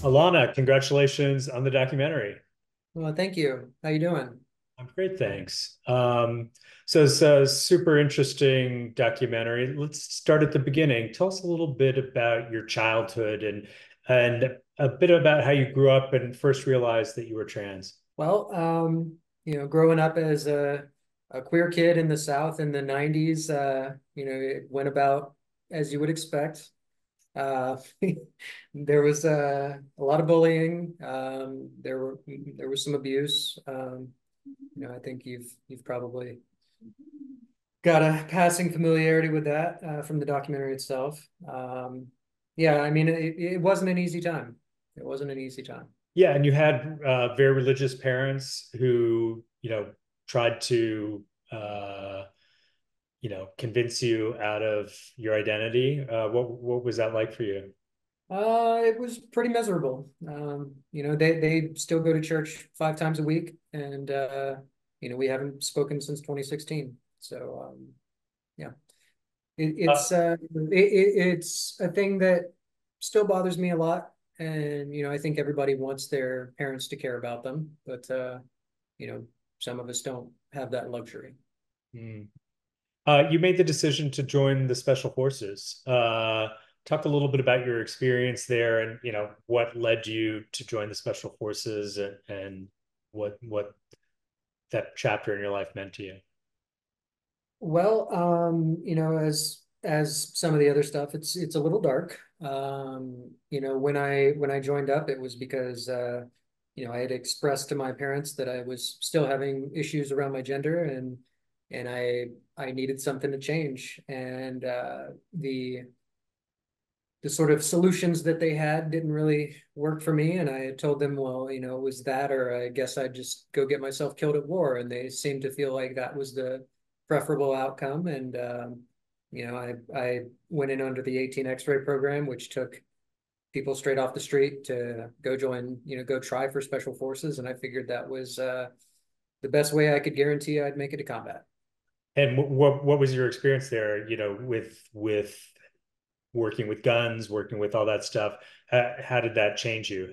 Alana, congratulations on the documentary. Well, thank you. How you doing? I'm great, thanks. So it's a super interesting documentary. Let's start at the beginning. Tell us a little bit about your childhood and a bit about how you grew up and first realized that you were trans. Well, growing up as a queer kid in the South in the 90s, it went about as you would expect. Uh, there was a lot of bullying. There was some abuse. I think you've probably got a passing familiarity with that from the documentary itself. Yeah, I mean, it wasn't an easy time. It wasn't an easy time. Yeah, and you had very religious parents who, tried to, convince you out of your identity. What was that like for you? It was pretty miserable. They still go to church 5 times a week, and we haven't spoken since 2016. So yeah, it's a thing that still bothers me a lot, and I think everybody wants their parents to care about them, but you know, some of us don't have that luxury. Mm. You made the decision to join the Special Forces. Talk a little bit about your experience there and, what led you to join the Special Forces and what that chapter in your life meant to you. Well, as some of the other stuff, it's a little dark. When I joined up, it was because I had expressed to my parents that I was still having issues around my gender, and I needed something to change. And the sort of solutions that they had didn't really work for me. And I had told them, well, it was that, or I guess I'd just go get myself killed at war. And they seemed to feel like that was the preferable outcome. And, I went in under the 18 X-ray program, which took people straight off the street to go join, go try for special forces. And I figured that was the best way I could guarantee I'd make it to combat. And what was your experience there, with working with guns, working with all that stuff? How did that change you?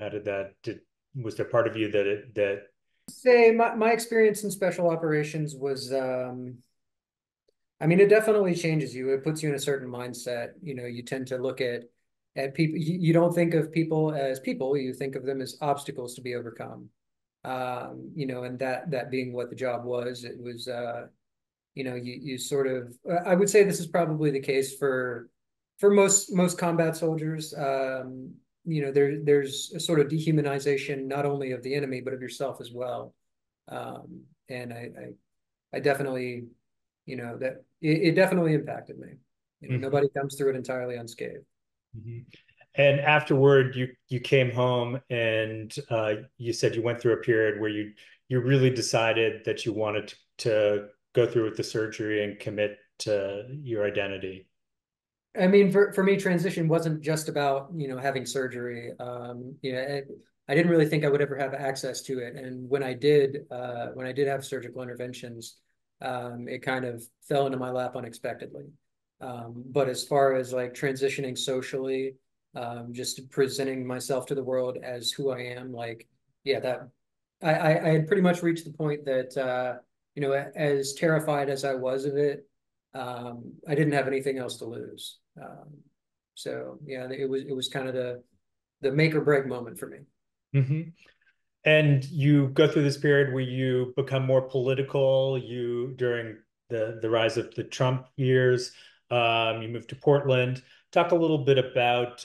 Was there part of you that Say my experience in special operations was I mean, it definitely changes you. It puts you in a certain mindset. You tend to look at people. You don't think of people as people. You think of them as obstacles to be overcome. And that being what the job was, it was. You sort of. I would say this is probably the case for most combat soldiers. There's a sort of dehumanization not only of the enemy but of yourself as well. And I definitely that it definitely impacted me. Mhm, Nobody comes through it entirely unscathed. mhm. And afterward, you came home and you said you went through a period where you really decided that you wanted to go through with the surgery and commit to your identity. I mean, for me, transition wasn't just about having surgery. I didn't really think I would ever have access to it, and when I did have surgical interventions, it kind of fell into my lap unexpectedly. But as far as like transitioning socially, just presenting myself to the world as who I am, like, yeah, that I had pretty much reached the point that as terrified as I was of it, I didn't have anything else to lose. So yeah, it was kind of the make or break moment for me. Hmm. And you go through this period where you become more political. During the rise of the Trump years, you moved to Portland. Talk a little bit about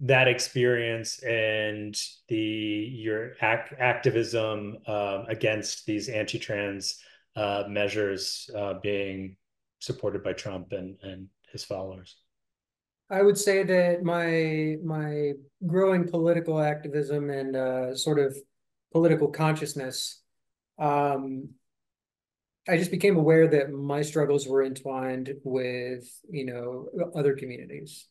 that experience and your activism against these anti-trans measures being supported by Trump and his followers. I would say that my growing political activism and sort of political consciousness, um, I just became aware that my struggles were entwined with, other communities.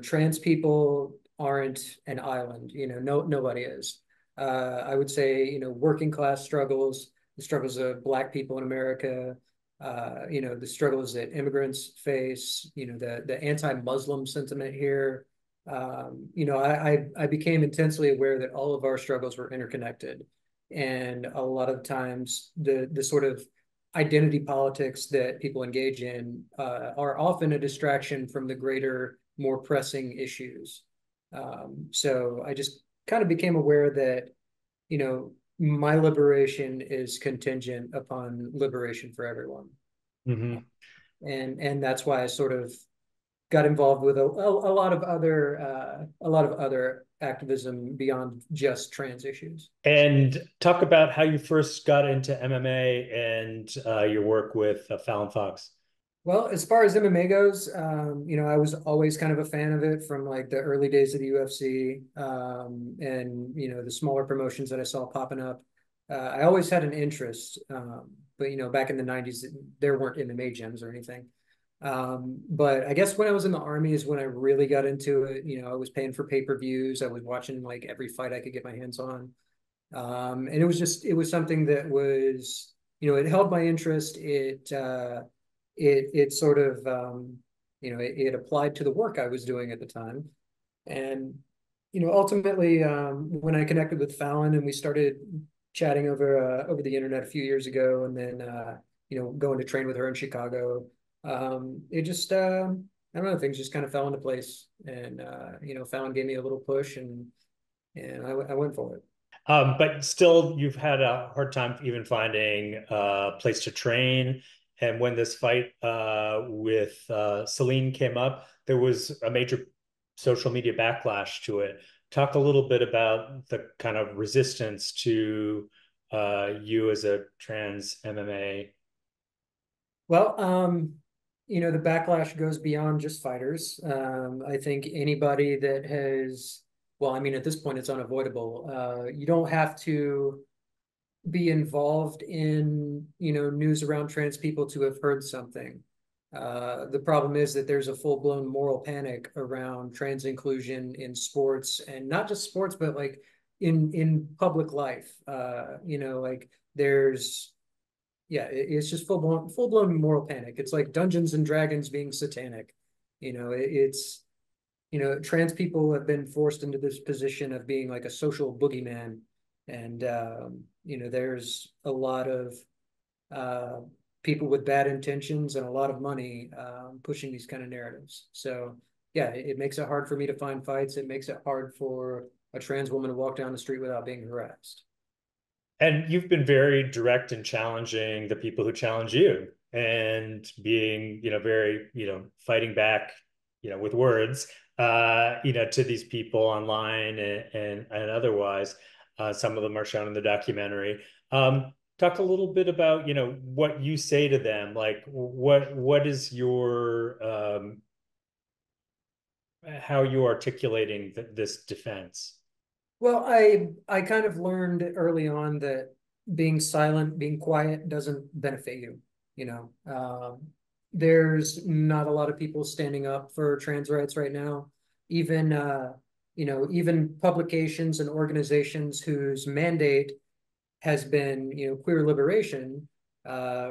Trans people aren't an island, nobody is. I would say, working class struggles, the struggles of Black people in America, the struggles that immigrants face, the anti-Muslim sentiment here. I became intensely aware that all of our struggles were interconnected. And a lot of times the sort of identity politics that people engage in are often a distraction from the greater, more pressing issues. So I just kind of became aware that, my liberation is contingent upon liberation for everyone. Hmm. And that's why I sort of got involved with a lot of other activism beyond just trans issues. And talk about how you first got into MMA and your work with Fallon Fox. Well, as far as MMA goes, I was always kind of a fan of it from like the early days of the UFC, and the smaller promotions that I saw popping up. I always had an interest, but back in the '90s, there weren't MMA gyms or anything. But I guess when I was in the army is when I really got into it. I was paying for pay-per-views. I was watching like every fight I could get my hands on. And it was something that was, it held my interest. It sort of, it applied to the work I was doing at the time. And, ultimately, when I connected with Fallon and we started chatting over the internet a few years ago, and then, going to train with her in Chicago, it just, I don't know, things just kind of fell into place. And, Fallon gave me a little push, and I went for it. But still, you've had a hard time even finding a place to train. And when this fight with Celine came up, there was a major social media backlash to it. Talk a little bit about the kind of resistance to you as a trans MMA. Well, the backlash goes beyond just fighters. I think anybody that has, well, I mean, at this point, it's unavoidable. You don't have to be involved in, news around trans people to have heard something. The problem is that there's a full-blown moral panic around trans inclusion in sports, and not just sports, but like in public life. Like there's yeah, it's just full blown moral panic. It's like Dungeons and Dragons being satanic. It's trans people have been forced into this position of being like a social boogeyman, and there's a lot of uh, people with bad intentions and a lot of money pushing these kind of narratives. So yeah, it makes it hard for me to find fights. It makes it hard for a trans woman to walk down the street without being harassed. And you've been very direct in challenging the people who challenge you and being, very, fighting back, with words, to these people online and otherwise. Some of them are shown in the documentary. Talk a little bit about, what you say to them. Like, what is your, how you articulating this defense? Well, I kind of learned early on that being silent, being quiet doesn't benefit you. You know, there's not a lot of people standing up for trans rights right now. Even even publications and organizations whose mandate has been, queer liberation.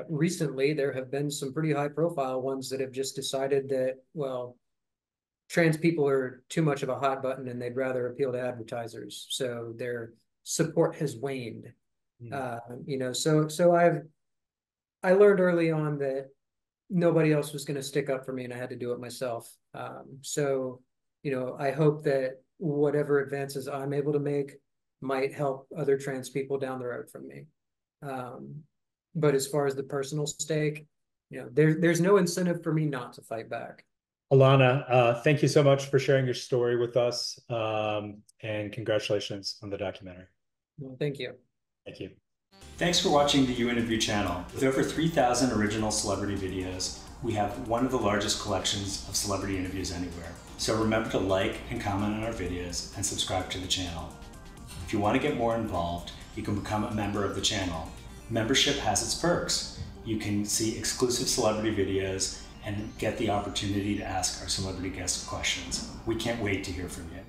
Recently, there have been some pretty high profile ones that have just decided that, well, trans people are too much of a hot button and they'd rather appeal to advertisers. So their support has waned. Mm. So I learned early on that nobody else was going to stick up for me and I had to do it myself. I hope that whatever advances I'm able to make might help other trans people down the road from me. Um, but as far as the personal stake, there's no incentive for me not to fight back. Alana, thank you so much for sharing your story with us, and congratulations on the documentary. Well, thank you. Thank you. Thanks for watching the You Interview channel. With over 3,000 original celebrity videos, we have one of the largest collections of celebrity interviews anywhere. So remember to like and comment on our videos and subscribe to the channel. If you want to get more involved, you can become a member of the channel. Membership has its perks. You can see exclusive celebrity videos and get the opportunity to ask our celebrity guests questions. We can't wait to hear from you.